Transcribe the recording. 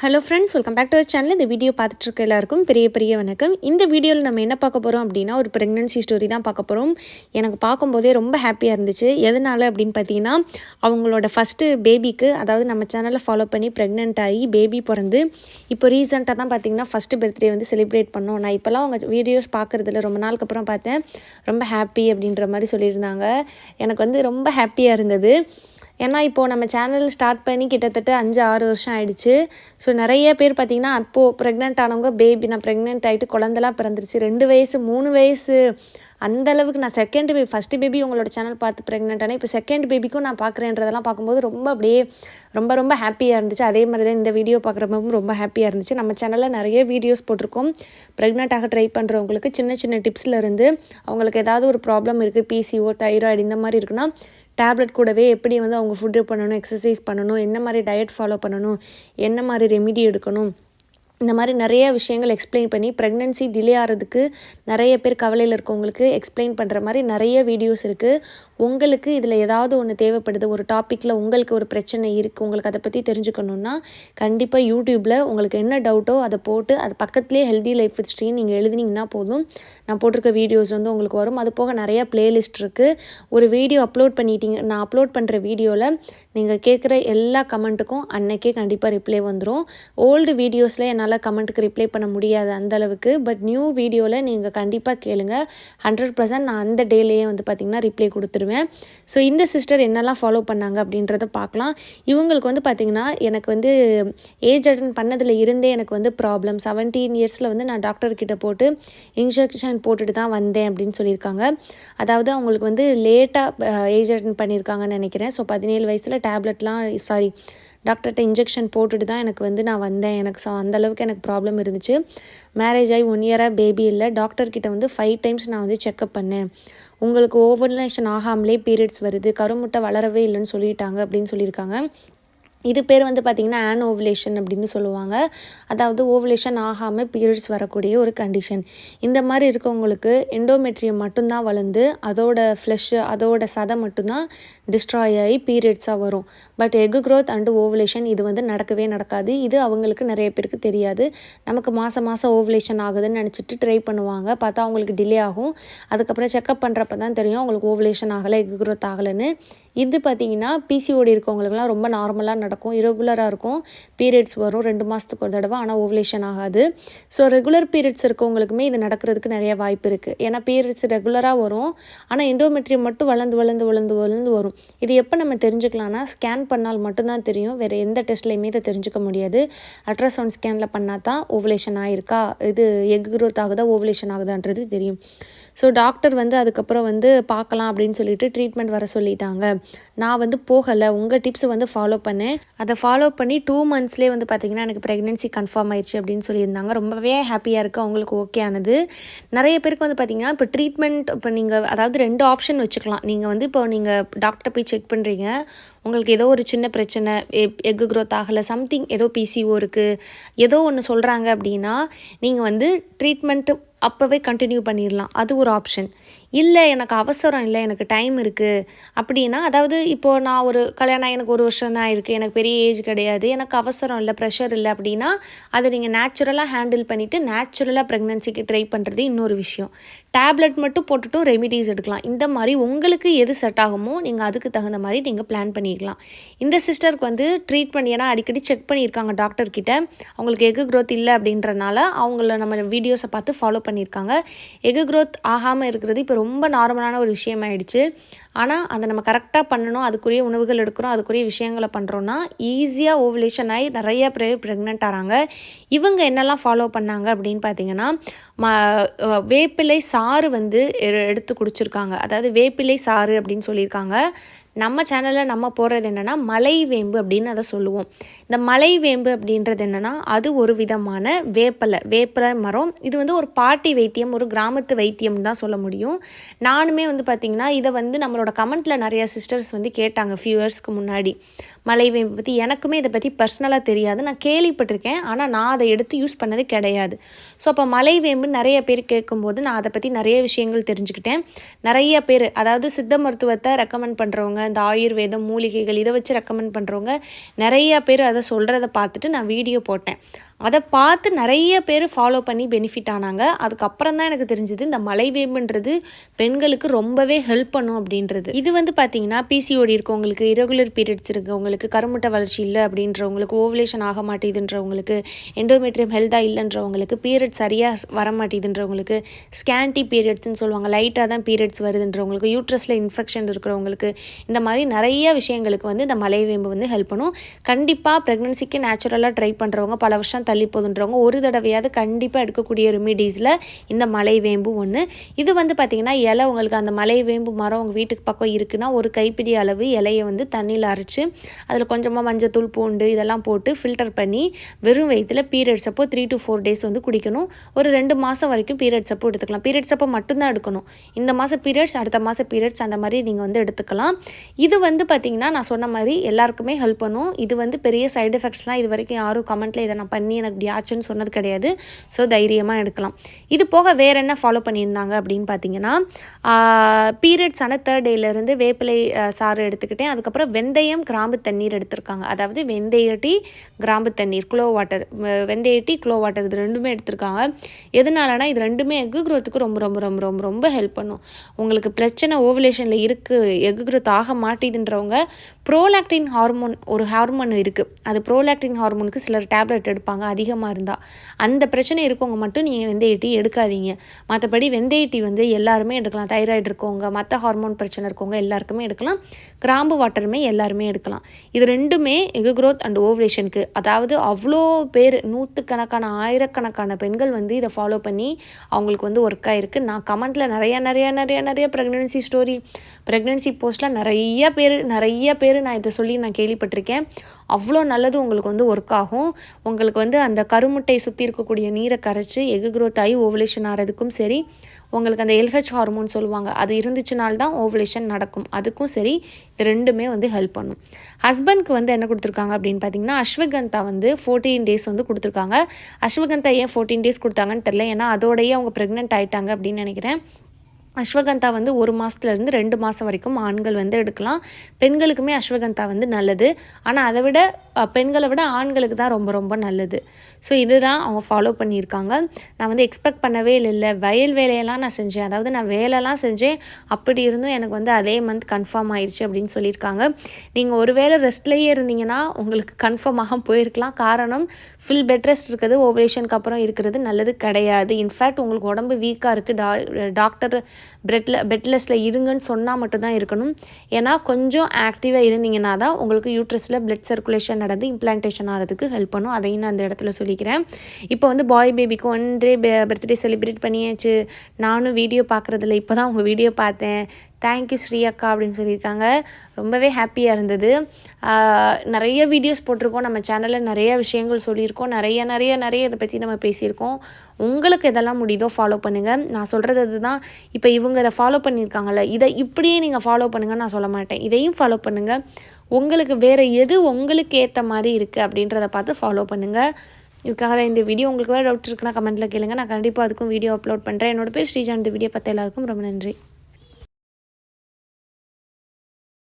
Hello friends, welcome back to our channel. இந்த video பார்த்துட்டு இருக்க எல்லாருக்கும் பெரிய வணக்கம். இந்த வீடியோவில் நம்ம என்ன பார்க்க போகிறோம் அப்படின்னா, ஒரு ப்ரெக்னன்சி ஸ்டோரி தான் பார்க்க போகிறோம். எனக்கு பார்க்கும்போதே ரொம்ப ஹாப்பியாக இருந்துச்சு. எதனால் அப்படின்னு பார்த்தீங்கன்னா, அவங்களோட ஃபஸ்ட்டு பேபிக்கு, அதாவது நம்ம சேனலை ஃபாலோ பண்ணி ப்ரெக்னென்ட் ஆகி பேபி பிறந்து இப்போ ரீசெண்டாக தான் பார்த்தீங்கன்னா ஃபஸ்ட்டு பர்த்டே வந்து செலிப்ரேட் பண்ணோம். நான் இப்போலாம் அவங்க வீடியோஸ் பார்க்குறதில்ல, ரொம்ப நாளுக்கு அப்புறம் பார்த்தேன். ரொம்ப ஹாப்பி அப்படின்ற மாதிரி சொல்லியிருந்தாங்க. எனக்கு வந்து ரொம்ப ஹாப்பியாக இருந்தது. ஏன்னா இப்போது நம்ம சேனல் ஸ்டார்ட் பண்ணி கிட்டத்தட்ட 5-6 வருஷம் ஆகிடுச்சு. ஸோ நிறைய பேர் பார்த்திங்கன்னா அப்போது ப்ரெக்னென்ட் ஆனவங்க நான் ப்ரெக்னென்ட் ஆகிட்டு குழந்தலாம் பிறந்துருச்சு. 2 வயசு 3 வயசு அந்தளவுக்கு. நான் செகண்ட் ஃபஸ்ட்டு பேபி உங்களோட சேனல் பார்த்து ப்ரெக்னென்ட் ஆனால் இப்போ செகண்ட் பேபிக்கும் நான் பார்க்குறேன்றதெல்லாம் பார்க்கும்போது அப்படியே ரொம்ப ஹாப்பியாக இருந்துச்சு. அதே மாதிரி தான் இந்த வீடியோ பார்க்குறப்பவும் ரொம்ப ஹாப்பியாக இருந்துச்சு. நம்ம சேனலில் நிறைய வீடியோஸ் போட்டிருக்கோம். ப்ரெக்னென்ட்டாக ட்ரை பண்ணுறவங்களுக்கு சின்ன டிப்ஸ்லேருந்து அவங்களுக்கு ஏதாவது ஒரு ப்ராப்ளம் இருக்குது, பிசிஓ, தைராய்டு இந்த மாதிரி இருக்குன்னா டேப்லெட் கூடவே எப்படி வந்து அவங்க ஃபுட்டு பண்ணணும், எக்ஸசைஸ் பண்ணணும், என்ன மாதிரி டயட் ஃபாலோ பண்ணணும், என்ன மாதிரி ரெமிடி எடுக்கணும், இந்த மாதிரி நிறைய விஷயங்கள் எக்ஸ்பிளைன் பண்ணி ப்ரெக்னென்சி டிலே ஆகிறதுக்கு நிறைய பேர் கவலையில் இருக்கவங்களுக்கு எக்ஸ்பிளைன் பண்ணுற மாதிரி நிறைய வீடியோஸ் இருக்குது. உங்களுக்கு இதில் ஏதாவது ஒன்று தேவைப்படுது, ஒரு டாப்பிக்கில் உங்களுக்கு ஒரு பிரச்சனை இருக்குது, உங்களுக்கு அதை பற்றி தெரிஞ்சுக்கணுன்னா கண்டிப்பாக யூடியூப்பில் உங்களுக்கு என்ன டவுட்டோ அதை போட்டு அது பக்கத்துலேயே ஹெல்தி லைஃப் வித் ஸ்ரீ நீங்கள் எழுதினீங்கன்னா போதும், நான் போட்டிருக்க வீடியோஸ் வந்து உங்களுக்கு வரும். அது போக நிறைய பிளேலிஸ்ட் இருக்குது. ஒரு வீடியோ அப்லோட் பண்ணிட்டீங்க, நான் அப்லோட் பண்ணுற வீடியோவில் நீங்கள் கேட்குற எல்லா கமெண்ட்டுக்கும் அன்னைக்கே கண்டிப்பாக ரிப்ளை வந்துடும். ஓல்டு வீடியோஸில் என்னால் கமெண்ட்டுக்கு ரிப்ளை பண்ண முடியாது அந்தளவுக்கு. பட் நியூ வீடியோவில் நீங்கள் கண்டிப்பாக கேளுங்க. 100% நான் அந்த டேலேயே வந்து பார்த்திங்கன்னா ரிப்ளை கொடுத்துருவேன். ஸோ இந்த சிஸ்டர் என்னெல்லாம் ஃபாலோ பண்ணாங்க அப்படின்றத பார்க்கலாம். இவங்களுக்கு வந்து பார்த்திங்கன்னா எனக்கு வந்து ஏஜ் அட்டன் பண்ணதில் இருந்தே எனக்கு வந்து ப்ராப்ளம். 17 இயர்ஸில் வந்து நான் டாக்டர்கிட்ட போட்டு இன்ஜெக்ஷன் போட்டுட்டு தான் வந்தேன் அப்படின்னு சொல்லியிருக்காங்க. அதாவது அவங்களுக்கு வந்து லேட்டாக ஏஜ் அட்டன் பண்ணியிருக்காங்கன்னு நினைக்கிறேன். ஸோ 17 வயசில் டாக்டர்கிட்ட இன்ஜெக்ஷன் போட்டுட்டு தான் எனக்கு வந்து நான் வந்தேன். அந்தளவுக்கு எனக்கு ப்ராப்ளம் இருந்துச்சு. மேரேஜ் ஆகி 1 இயராக பேபி இல்லை. டாக்டர்கிட்ட வந்து 5 டைம்ஸ் நான் வந்து செக்கப் பண்ணேன். உங்களுக்கு ஓவலேஷன் ஆகாமலே பீரியட்ஸ் வருது, கருமுட்டை வளரவே இல்லைன்னு சொல்லிட்டாங்க அப்படின்னு சொல்லியிருக்காங்க. இது பேர் வந்து பார்த்திங்கன்னா ஓவலேஷன் அப்படின்னு சொல்லுவாங்க. அதாவது ஓவலேஷன் ஆகாமல் பீரியட்ஸ் வரக்கூடிய ஒரு கண்டிஷன். இந்த மாதிரி இருக்கவங்களுக்கு எண்டோமெட்ரியம் மட்டும்தான் வளர்ந்து அதோட ஃப்ளெஷ்ஷு அதோட சதை மட்டும்தான் டிஸ்ட்ராய் ஆகி பீரியட்ஸாக வரும். But egg growth and ovulation இது வந்து நடக்கவே நடக்காது. இது அவங்களுக்கு நிறைய பேருக்கு தெரியாது. நமக்கு மாதம் ஓவலேஷன் ஆகுதுன்னு நினச்சிட்டு ட்ரை பண்ணுவாங்க. பார்த்தா அவங்களுக்கு டிலே ஆகும். அதுக்கப்புறம் செக்கப் பண்ணுறப்ப தான் தெரியும் அவங்களுக்கு ஓவலேஷன் ஆகலை, எக் க்ரோத் ஆகலைன்னு. இது பார்த்திங்கன்னா பிசிஓடி இருக்கவங்களுக்குலாம் ரொம்ப நார்மலாக நடக்கும், இரகுலராக இருக்கும். பீரியட்ஸ் வரும் 2 மாதத்துக்கு ஒரு தடவை, ஆனால் ஓவலேஷன் ஆகாது. ஸோ ரெகுலர் பீரியட்ஸ் இருக்கவங்களுக்குமே இது நடக்கிறதுக்கு நிறைய வாய்ப்பு இருக்குது. ஏன்னா பீரியட்ஸ் ரெகுலராக வரும், ஆனால் எண்டோமெட்ரியம் மட்டும் வளர்ந்து வரும். இது எப்போ நம்ம தெரிஞ்சுக்கலாம்னா ஸ்கேன் பண்ணால் மட்டும்தான் தெரியும். வேறு எந்த டெஸ்ட்லையுமே இதை தெரிஞ்சுக்க முடியாது. அல்ட்ராசவுண்ட் ஸ்கேனில் பண்ணால் தான் ஓவலேஷன் ஆகிருக்கா, இது எக் க்ரோத் ஆகுதா, ஓவலேஷன் ஆகுதான்றது தெரியும். ஸோ டாக்டர் வந்து அதுக்கப்புறம் வந்து பார்க்கலாம் அப்படின்னு சொல்லிட்டு ட்ரீட்மெண்ட் வர சொல்லிட்டாங்க. நான் வந்து போகலை, உங்கள் டிப்ஸ் வந்து ஃபாலோ பண்ணேன். அதை ஃபாலோ பண்ணி 2 மந்த்ஸ்லேயே வந்து பார்த்திங்கன்னா எனக்கு ப்ரெக்னென்சி கன்ஃபார்ம் ஆயிடுச்சு அப்படின்னு சொல்லியிருந்தாங்க. ரொம்பவே ஹாப்பியாக இருக்குது, அவங்களுக்கு ஓகே ஆனது. நிறைய பேருக்கு வந்து பார்த்திங்கன்னா இப்போ ட்ரீட்மெண்ட் நீங்கள் அதாவது 2 ஆப்ஷன் வச்சுக்கலாம். நீங்கள் வந்து இப்போ நீங்கள் டாக்டர் போய் செக் பண்ணுறீங்க, உங்களுக்கு ஏதோ ஒரு சின்ன பிரச்சனை, எக் க்ரோத் ஆகலை, சம்திங் ஏதோ பிசிஓ இருக்குது, ஏதோ ஒன்று சொல்கிறாங்க அப்படின்னா நீங்கள் வந்து ட்ரீட்மெண்ட்டு அப்போவே கண்டினியூ பண்ணிடலாம். அது ஒரு ஆப்ஷன். இல்லை எனக்கு அவசரம் இல்லை, எனக்கு டைம் இருக்குது அப்படின்னா, அதாவது இப்போது நான் ஒரு கல்யாணம் எனக்கு 1 வருஷம் தான் இருக்குது, எனக்கு பெரிய ஏஜ் கிடையாது, எனக்கு அவசரம் இல்லை, ப்ரெஷர் இல்லை அப்படின்னா அதை நீங்கள் நேச்சுரலாக ஹேண்டில் பண்ணிவிட்டு நேச்சுரலாக ப்ரெக்னென்சிக்கு ட்ரை பண்ணுறது இன்னொரு விஷயம். டேப்லெட் மட்டும் போட்டுட்டும் ரெமிடிஸ் எடுக்கலாம். இந்த மாதிரி உங்களுக்கு எது செட் ஆகுமோ நீங்கள் அதுக்கு தகுந்த மாதிரி நீங்கள் பிளான் பண்ணிக்கலாம். இந்த சிஸ்டருக்கு வந்து ட்ரீட்மெண்ட் ஏன்னா அடிக்கடி செக் பண்ணியிருக்காங்க டாக்டர்கிட்ட, அவங்களுக்கு எக் க்ரோத் இல்லை அப்படின்றனால அவங்கள நம்ம வீடியோஸை பார்த்து ஃபாலோ பண்ணியிருக்காங்க. எக் க்ரோத் ஆகாமல் இருக்கிறது இப்போ ரொம்ப நார்மலான ஒரு விஷயமாயிடுச்சு. ஆனால் அதை நம்ம கரெக்டாக பண்ணணும், அதுக்குரிய உணவுகள் எடுக்கிறோம், அதுக்குரிய விஷயங்களை பண்ணுறோன்னா ஈஸியாக ஓவலேஷன் ஆகி நிறைய பேர் ப்ரெக்னென்ட் ஆகிறாங்க. இவங்க என்னெல்லாம் ஃபாலோ பண்ணாங்க அப்படின்னு பார்த்தீங்கன்னா, வேப்பிலை சாறு வந்து எடுத்து குடிச்சிருக்காங்க. அதாவது வேப்பிலை சாறு அப்படின்னு சொல்லியிருக்காங்க. நம்ம சேனலில் நம்ம போடுறது என்னென்னா மலை வேம்பு அப்படின்னு அதை சொல்லுவோம். இந்த மலை வேம்பு அப்படின்றது என்னென்னா அது ஒரு விதமான வேப்பலை மரம். இது வந்து ஒரு பாட்டி வைத்தியம், ஒரு கிராமத்து வைத்தியம் தான் சொல்ல முடியும். நானுமே வந்து பார்த்திங்கன்னா இதை வந்து நம்மளோட கமெண்ட்டில் நிறைய சிஸ்டர்ஸ் வந்து கேட்டாங்க ஃபியூ இயர்ஸ்க்கு முன்னாடி. மலை வேம்பு பற்றி எனக்குமே இதை பற்றி பர்சனலாக தெரியாது, நான் கேள்விப்பட்டிருக்கேன், ஆனால் நான் அதை எடுத்து யூஸ் பண்ணது கிடையாது. ஸோ அப்போ மலை வேம்பு நிறைய பேர் கேட்கும்போது நான் அதை பற்றி நிறைய விஷயங்கள் தெரிஞ்சுக்கிட்டேன். நிறைய பேர் அதாவது சித்த மருத்துவத்தை ரெக்கமெண்ட் பண்ணுறவங்க, இந்த ஆயுர்வேதம் மூலிகைகள் இதை வச்சு ரெக்கமெண்ட் பண்ணுறவங்க நிறையா பேர் அதை சொல்கிறத பார்த்துட்டு நான் வீடியோ போட்டேன். அதை பார்த்து நிறைய பேர் ஃபாலோ பண்ணி பெனிஃபிட் ஆனாங்க. அதுக்கப்புறம் தான் எனக்கு தெரிஞ்சது இந்த மலைவேம்புன்றது பெண்களுக்கு ரொம்பவே ஹெல்ப் பண்ணும் அப்படின்றது. இது வந்து பார்த்தீங்கன்னா பிசிஓடி இருக்கவங்களுக்கு, இரகுலர் பீரியட்ஸ் இருக்கவங்களுக்கு, கருமுட்டை வளர்ச்சி இல்லை அப்படின்றவங்களுக்கு, ஓவலேஷன் ஆக மாட்டேதுன்றவங்களுக்கு, எண்டோமெட்ரியம் ஹெல்த்தாக இல்லைன்றவங்களுக்கு, பீரியட்ஸ் சரியாக வர மாட்டேதுன்றவங்களுக்கு, ஸ்கேன்டி பீரியட்ஸ்ன்னு சொல்லுவாங்க, லைட்டாக தான் பீரியட்ஸ் வருதுன்றவங்களுக்கு, யூட்ரஸில் இன்ஃபெக்ஷன் இருக்கிறவங்களுக்கு, இந்த மாதிரி நிறைய விஷயங்களுக்கு வந்து இந்த மலைவேம்பு வந்து ஹெல்ப் பண்ணும். கண்டிப்பாக ப்ரெக்னன்சிக்கு நேச்சுரலாக ட்ரை பண்ணுறவங்க, பல வருஷம் தள்ளி போதுன்றவங்க ஒரு தடவையாவது கண்டிப்பாக எடுக்கக்கூடிய ரெமிடிஸில் இந்த மலைவேம்பு ஒன்று. இது வந்து பார்த்திங்கன்னா இலை உங்களுக்கு அந்த மலைவேம்பு மரம் உங்கள் வீட்டுக்கு பக்கம் இருக்குன்னா ஒரு கைப்பிடி அளவு இலையை வந்து தண்ணியில் அரைச்சி அதில் கொஞ்சமாக மஞ்சத்தூள், பூண்டு இதெல்லாம் போட்டு ஃபில்டர் பண்ணி வெறும் வயிற்றில் பீரியட்ஸ் அப்போ 3 to 4 days வந்து குடிக்கணும். ஒரு 2 மாதம் வரைக்கும் பீரியட்ஸ் அப்போ எடுத்துக்கலாம். பீரியட்ஸ் அப்போ மட்டும்தான் எடுக்கணும். இந்த மாதம் பீரியட்ஸ், அடுத்த மாதம் பீரியட்ஸ், அந்த மாதிரி நீங்கள் வந்து எடுத்துக்கலாம். இது வந்து பார்த்திங்கன்னா நான் சொன்ன மாதிரி எல்லாருக்குமே ஹெல்ப் பண்ணும். இது வந்து பெரிய சைடு எஃபெக்ட்ஸ்லாம் இது வரைக்கும் யாரும் கமெண்ட்டில் இதை நான் பண்ணி எனக்கு இப்படி ஆச்சுன்னு சொன்னது கிடையாது. ஸோ தைரியமாக எடுக்கலாம். இது போக வேறு என்ன ஃபாலோ பண்ணியிருந்தாங்க அப்படின்னு பார்த்தீங்கன்னா, பீரியட்ஸான 3rd டேலேருந்து வேப்பிலை சாறு எடுத்துக்கிட்டேன். அதுக்கப்புறம் வெந்தயம், கிராம்பு தண்ணீர் எடுத்திருக்காங்க. அதாவது வெந்தய டீ, கிராம்பு தண்ணீர், க்ளோ வாட்டர், வெந்தய டீ, க்ளோ வாட்டர் இது ரெண்டுமே எடுத்திருக்காங்க. எதனாலனா இது ரெண்டுமே எக்கு க்ரோத்துக்கு ரொம்ப ரொம்ப ரொம்ப ரொம்ப ரொம்ப ஹெல்ப் பண்ணும். உங்களுக்கு பிரச்சனை ஓவலேஷனில் இருக்குது, எக்கு க்ரோத் ஆக மாட்டேதுன்றவங்க ப்ரோலாக்டின் ஹார்மோன் ஒரு ஹார்மோன் இருக்குது. அது ப்ரோலாக்டின் ஹார்மோனுக்கு சிலர் டேப்லெட் எடுப்பாங்க அதிகமாக இருந்தால். அந்த பிரச்சனை இருக்கவங்க மட்டும் நீங்கள் வெந்தய டீ எடுக்காதீங்க. மற்றபடி வெந்தய டீ வந்து எல்லாருமே எடுக்கலாம். தைராய்டு இருக்கவங்க, மற்ற ஹார்மோன் பிரச்சனை இருக்கவங்க எல்லாருக்குமே எடுக்கலாம். கிராம்பு வாட்டருமே எல்லாருமே எடுக்கலாம். இது ரெண்டுமே எக் க்ரோத் அண்ட் ஓவலேஷனுக்கு, அதாவது அவ்வளோ பேர் நூற்றுக்கணக்கான ஆயிரக்கணக்கான பெண்கள் வந்து இதை ஃபாலோ பண்ணி அவங்களுக்கு வந்து ஒர்க் ஆகிருக்கு. நான் கமெண்ட்டில் நிறைய ப்ரெக்னென்சி ஸ்டோரி, ப்ரெக்னென்சி போஸ்ட்டில் நிறைய பேர் நான் இதை சொல்லி நான் கேள்விப்பட்டிருக்கேன். அவ்வளோ நல்லது உங்களுக்கு வந்து ஒர்க் ஆகும். உங்களுக்கு வந்து அந்த கருமுட்டை சுற்றி இருக்கக்கூடிய நீரை கரைச்சி எக் க்ரோத் ஆகி ஓவலேஷன் ஆகிறதுக்கும் சரி, உங்களுக்கு அந்த LH ஹார்மோன் சொல்லுவாங்க அது இருந்துச்சுனால்தான் ஓவலேஷன் நடக்கும், அதுக்கும் சரி இது ரெண்டுமே வந்து ஹெல்ப் பண்ணும். ஹஸ்பண்ட்க்கு வந்து என்ன கொடுத்துருக்காங்க அப்படின்னு பார்த்தீங்கன்னா, அஸ்வகந்தா வந்து 14 days வந்து கொடுத்துருக்காங்க. அஸ்வகந்தா ஏன் 14 days கொடுத்தாங்கன்னு தெரில, ஏன்னா அதோடையே அவங்க ப்ரெக்னென்ட் ஆகிட்டாங்க அப்படின்னு நினைக்கிறேன். அஸ்வகந்தா வந்து 1 மாதத்துலேருந்து 2 மாதம் வரைக்கும் ஆண்கள் வந்து எடுக்கலாம். பெண்களுக்குமே அஸ்வகந்தா வந்து நல்லது. ஆனால் அதை விட பெண்களை விட ஆண்களுக்கு தான் ரொம்ப ரொம்ப நல்லது. ஸோ இதுதான் அவங்க ஃபாலோ பண்ணியிருக்காங்க. நான் வந்து எக்ஸ்பெக்ட் பண்ணவே இல்லை. வயல் வேலையெல்லாம் நான் செஞ்சேன், அதாவது நான் வேலைலாம் செஞ்சேன். அப்படி இருந்தும் எனக்கு வந்து அதே மந்த் கன்ஃபார்ம் ஆயிடுச்சு அப்படின்னு சொல்லியிருக்காங்க. நீங்கள் ஒரு வேளை ரெஸ்ட்லேயே இருந்தீங்கன்னா உங்களுக்கு கன்ஃபார்மாக போயிருக்கலாம். காரணம் ஃபுல் பெட் ரெஸ்ட் இருக்குது ஓவலேஷனுக்கு அப்புறம் இருக்கிறது நல்லது கிடையாது. இன்ஃபேக்ட் உங்களுக்கு உடம்பு வீக்காக இருக்குது, டாக்டர் பெட்லெஸ்ஸில் இருங்கன்னு சொன்னால் மட்டும்தான் இருக்கணும். ஏன்னா கொஞ்சம் ஆக்டிவாக இருந்தீங்கன்னா தான் உங்களுக்கு யூட்ரஸில் பிளட் சர்க்குலேஷன் நடந்து இம்ப்ளான்டேஷன் ஆகிறதுக்கு ஹெல்ப் பண்ணும். அதையும் நான் அந்த இடத்துல சொல்லிக்கிறேன். இப்போ வந்து பாய் பேபிக்கு 1 day பர்த்டே செலிப்ரேட் பண்ணியாச்சு. நானும் வீடியோ பார்க்குறதில்ல, இப்போ தான் உங்கள் வீடியோ பார்த்தேன். தேங்க்யூ ஸ்ரீ அக்கா அப்படின்னு சொல்லியிருக்காங்க. ரொம்பவே ஹாப்பியாக இருந்தது. நிறைய வீடியோஸ் போட்டிருக்கோம் நம்ம சேனலில், நிறைய விஷயங்கள் சொல்லியிருக்கோம், நிறைய இதை பற்றி நம்ம பேசியிருக்கோம். உங்களுக்கு எதெல்லாம் முடியுதோ ஃபாலோ பண்ணுங்கள். நான் சொல்கிறது அதுதான். இப்போ இவங்க இதை ஃபாலோ பண்ணியிருக்காங்கல்ல, இதை இப்படியே நீங்கள் ஃபாலோ பண்ணுங்கன்னு நான் சொல்ல மாட்டேன். இதையும் ஃபாலோ பண்ணுங்கள். உங்களுக்கு வேறு எது உங்களுக்கு ஏற்ற மாதிரி இருக்குது அப்படின்றத பார்த்து ஃபாலோ பண்ணுங்கள். இதுக்காக தான் இந்த வீடியோ. உங்களுக்கு வேறு டவுட் இருக்குன்னா கமெண்ட்டில் கேளுங்க, நான் கண்டிப்பாக அதுக்கும் வீடியோ அப்லோட் பண்ணுறேன். என்னோட பேர் ஸ்ரீஜா. இந்த வீடியோ பார்த்த எல்லாருக்கும் ரொம்ப நன்றி.